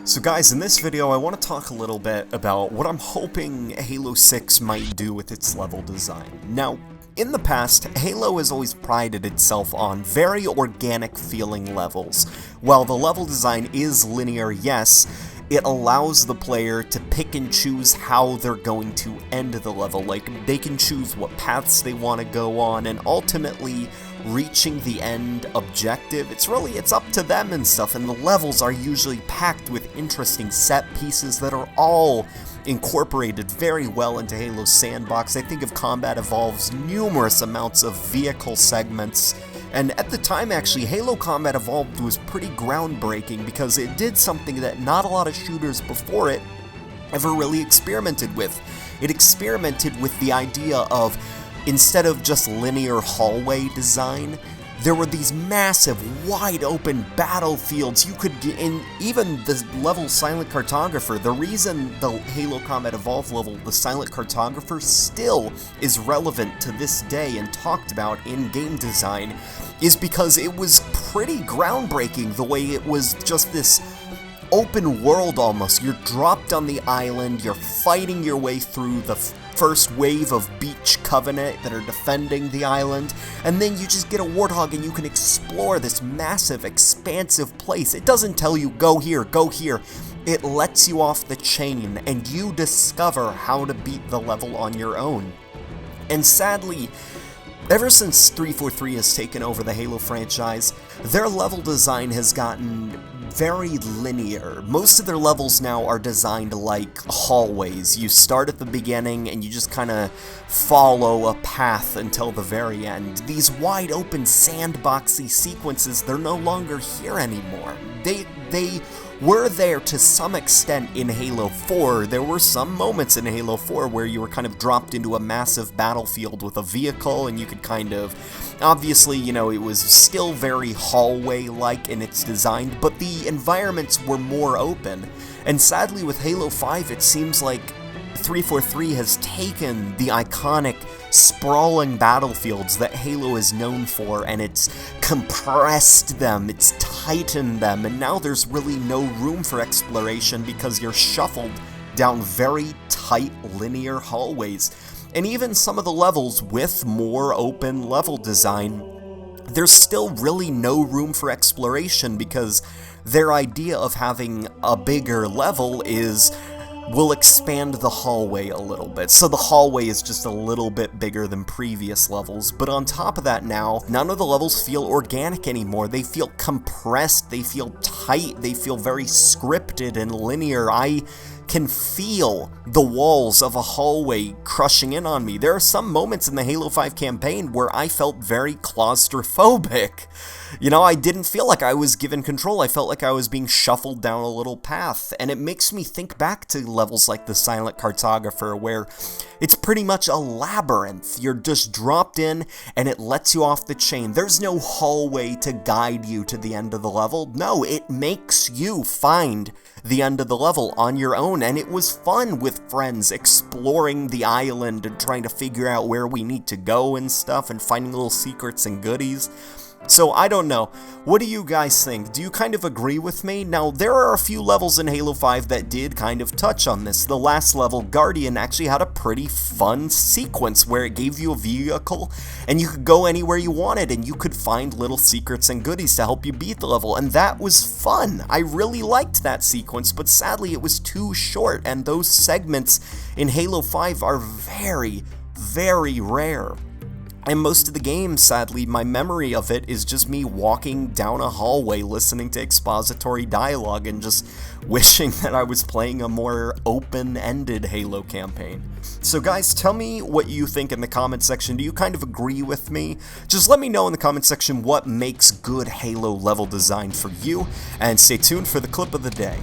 So guys, in this video I want to talk a little bit about what I'm hoping Halo 6 might do with its level design. Now, in the past, Halo has always prided itself on very organic feeling levels. While the level design is linear, yes, it allows the player to pick and choose how they're going to end the level. Like, they can choose what paths they want to go on, and ultimately reaching the end objective, it's up to them and stuff, and the levels are usually packed with interesting set pieces that are all incorporated very well into Halo's sandbox. I think of Combat Evolved's numerous amounts of vehicle segments, and at the time actually, Halo Combat Evolved was pretty groundbreaking because it did something that not a lot of shooters before it ever really experimented with. It experimented with the idea of, instead of just linear hallway design, there were these massive, wide-open battlefields. You could get in even the level Silent Cartographer. The reason the Halo Combat Evolved level, the Silent Cartographer, still is relevant to this day and talked about in game design is because it was pretty groundbreaking the way it was just this open world almost. You're dropped on the island, you're fighting your way through the first wave of Beach Covenant that are defending the island, and then you just get a Warthog and you can explore this massive, expansive place. It doesn't tell you, go here, go here. It lets you off the chain, and you discover how to beat the level on your own. And sadly, ever since 343 has taken over the Halo franchise, their level design has gotten very linear. Most of their levels now are designed like hallways. You start at the beginning and you just kind of follow a path until the very end. These wide open sandboxy sequences, they're no longer here anymore. They were there to some extent in Halo 4. There were some moments in Halo 4 where you were kind of dropped into a massive battlefield with a vehicle and you could kind of, obviously, you know, it was still very hallway-like in its design, but the environments were more open. And sadly with Halo 5, it seems like 343 has taken the iconic sprawling battlefields that Halo is known for, and it's compressed them, it's tightened them, and now there's really no room for exploration because you're shuffled down very tight linear hallways. And even some of the levels with more open level design, there's still really no room for exploration because their idea of having a bigger level is, we'll expand the hallway a little bit. So the hallway is just a little bit bigger than previous levels, but on top of that now, none of the levels feel organic anymore. They feel compressed, they feel tight, they feel very scripted and linear. I can feel the walls of a hallway crushing in on me. There are some moments in the Halo 5 campaign where I felt very claustrophobic. You know, I didn't feel like I was given control. I felt like I was being shuffled down a little path, and it makes me think back to levels like the Silent Cartographer, where it's pretty much a labyrinth. You're just dropped in, and it lets you off the chain. There's no hallway to guide you to the end of the level. No, it makes you find the end of the level on your own, and it was fun with friends exploring the island and trying to figure out where we need to go and stuff, and finding little secrets and goodies. So, I don't know. What do you guys think? Do you kind of agree with me? Now, there are a few levels in Halo 5 that did kind of touch on this. The last level, Guardian, actually had a pretty fun sequence where it gave you a vehicle and you could go anywhere you wanted and you could find little secrets and goodies to help you beat the level, and that was fun. I really liked that sequence, but sadly it was too short, and those segments in Halo 5 are very, very rare. And most of the game, sadly, my memory of it is just me walking down a hallway listening to expository dialogue and just wishing that I was playing a more open-ended Halo campaign. So guys, tell me what you think in the comment section. Do you kind of agree with me? Just let me know in the comment section what makes good Halo level design for you, and stay tuned for the clip of the day.